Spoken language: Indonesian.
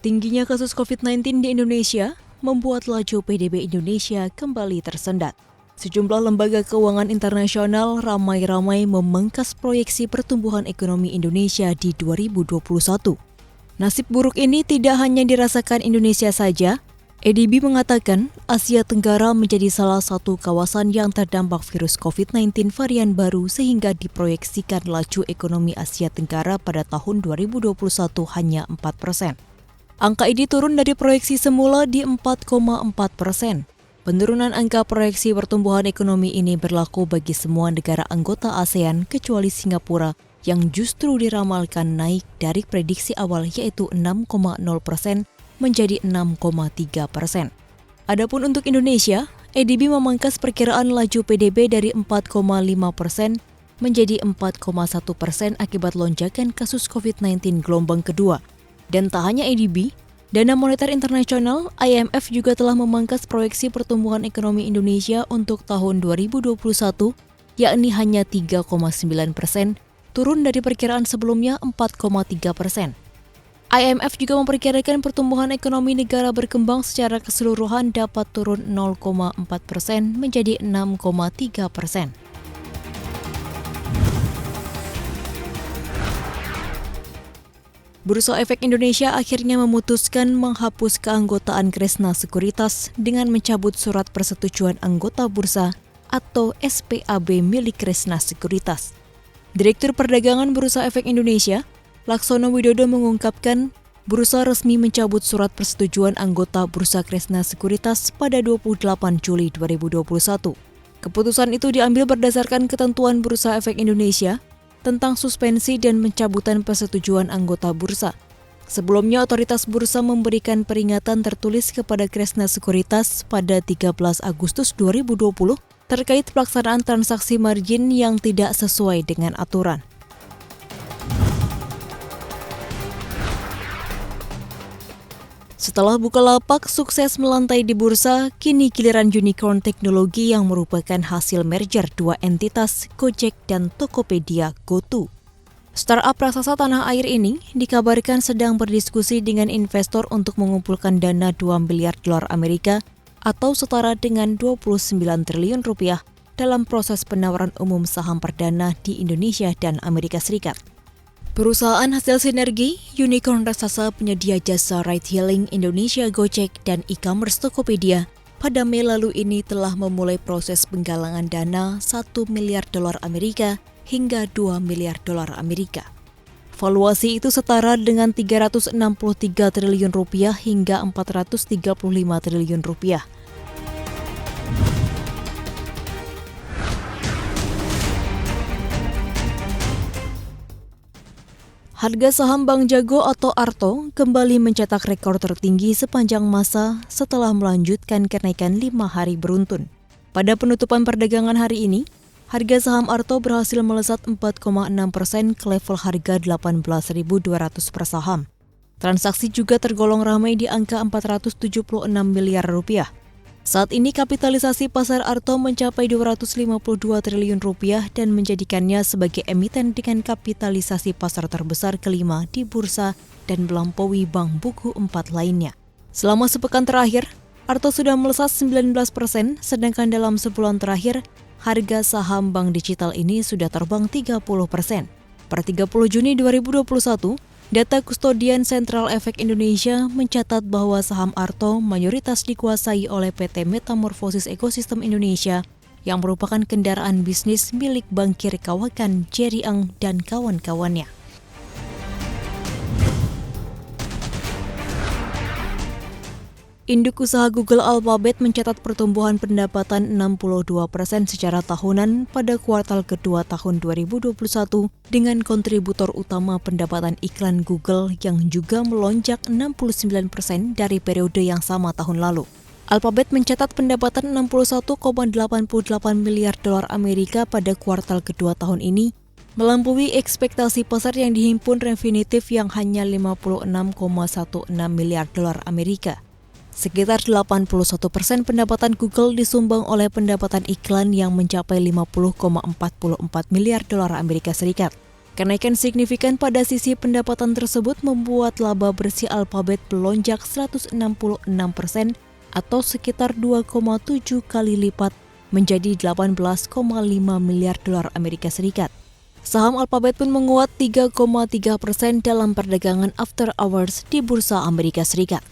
Tingginya kasus COVID-19 di Indonesia membuat laju PDB Indonesia kembali tersendat. Sejumlah lembaga keuangan internasional ramai-ramai memangkas proyeksi pertumbuhan ekonomi Indonesia di 2021. Nasib buruk ini tidak hanya dirasakan Indonesia saja. ADB mengatakan Asia Tenggara menjadi salah satu kawasan yang terdampak virus COVID-19 varian baru sehingga diproyeksikan laju ekonomi Asia Tenggara pada tahun 2021 hanya 4%. Angka ini turun dari proyeksi semula di 4,4%. Penurunan angka proyeksi pertumbuhan ekonomi ini berlaku bagi semua negara anggota ASEAN kecuali Singapura yang justru diramalkan naik dari prediksi awal yaitu 6,0% menjadi 6,3%. Adapun untuk Indonesia, ADB memangkas perkiraan laju PDB dari 4,5% menjadi 4,1% akibat lonjakan kasus COVID-19 gelombang kedua. Dan tak hanya ADB, Dana Moneter Internasional (IMF) juga telah memangkas proyeksi pertumbuhan ekonomi Indonesia untuk tahun 2021, yakni hanya 3,9%, turun dari perkiraan sebelumnya 4,3%. IMF juga memperkirakan pertumbuhan ekonomi negara berkembang secara keseluruhan dapat turun 0,4% menjadi 6,3%. Bursa Efek Indonesia akhirnya memutuskan menghapus keanggotaan Kresna Sekuritas dengan mencabut surat persetujuan anggota bursa atau SPAB milik Kresna Sekuritas. Direktur Perdagangan Bursa Efek Indonesia, Laksono Widodo mengungkapkan, bursa resmi mencabut surat persetujuan anggota Bursa Kresna Sekuritas pada 28 Juli 2021. Keputusan itu diambil berdasarkan ketentuan Bursa Efek Indonesia tentang suspensi dan pencabutan persetujuan anggota bursa. Sebelumnya, otoritas bursa memberikan peringatan tertulis kepada Kresna Sekuritas pada 13 Agustus 2020 terkait pelaksanaan transaksi margin yang tidak sesuai dengan aturan. Setelah Bukalapak sukses melantai di bursa, kini giliran unicorn teknologi yang merupakan hasil merger dua entitas, Gojek dan Tokopedia GoTo. Startup raksasa tanah air ini dikabarkan sedang berdiskusi dengan investor untuk mengumpulkan dana 2 miliar dolar Amerika atau setara dengan 29 triliun rupiah dalam proses penawaran umum saham perdana di Indonesia dan Amerika Serikat. Perusahaan hasil sinergi, unicorn raksasa penyedia jasa ride-hailing Indonesia Gojek dan e-commerce Tokopedia pada Mei lalu ini telah memulai proses penggalangan dana 1 miliar dolar Amerika hingga 2 miliar dolar Amerika. Valuasi itu setara dengan 363 triliun rupiah hingga 435 triliun rupiah. Harga saham Bank Jago atau Arto kembali mencetak rekor tertinggi sepanjang masa setelah melanjutkan kenaikan 5 hari beruntun. Pada penutupan perdagangan hari ini, harga saham Arto berhasil melesat 4,6% ke level harga 18.200 per saham. Transaksi juga tergolong ramai di angka 476 miliar rupiah. Saat ini kapitalisasi pasar Arto mencapai 252 triliun rupiah dan menjadikannya sebagai emiten dengan kapitalisasi pasar terbesar kelima di bursa dan melampaui bank buku 4 lainnya. Selama sepekan terakhir, Arto sudah melesat 19%, sedangkan dalam sebulan terakhir, harga saham bank digital ini sudah terbang 30%. Per 30 Juni 2021, data kustodian Sentral Efek Indonesia mencatat bahwa saham Arto mayoritas dikuasai oleh PT Metamorfosis Ekosistem Indonesia yang merupakan kendaraan bisnis milik bankir kawakan Jerry Ang dan kawan-kawannya. Induk usaha Google Alphabet mencatat pertumbuhan pendapatan 62% secara tahunan pada kuartal kedua tahun 2021 dengan kontributor utama pendapatan iklan Google yang juga melonjak 69% dari periode yang sama tahun lalu. Alphabet mencatat pendapatan 61,88 miliar dolar Amerika pada kuartal kedua tahun ini, melampaui ekspektasi pasar yang dihimpun Refinitiv yang hanya 56,16 miliar dolar Amerika. Sekitar 81% pendapatan Google disumbang oleh pendapatan iklan yang mencapai 50,44 miliar dolar Amerika Serikat. Kenaikan signifikan pada sisi pendapatan tersebut membuat laba bersih Alphabet melonjak 166% atau sekitar 2,7 kali lipat menjadi 18,5 miliar dolar Amerika Serikat. Saham Alphabet pun menguat 3,3% dalam perdagangan after hours di Bursa Amerika Serikat.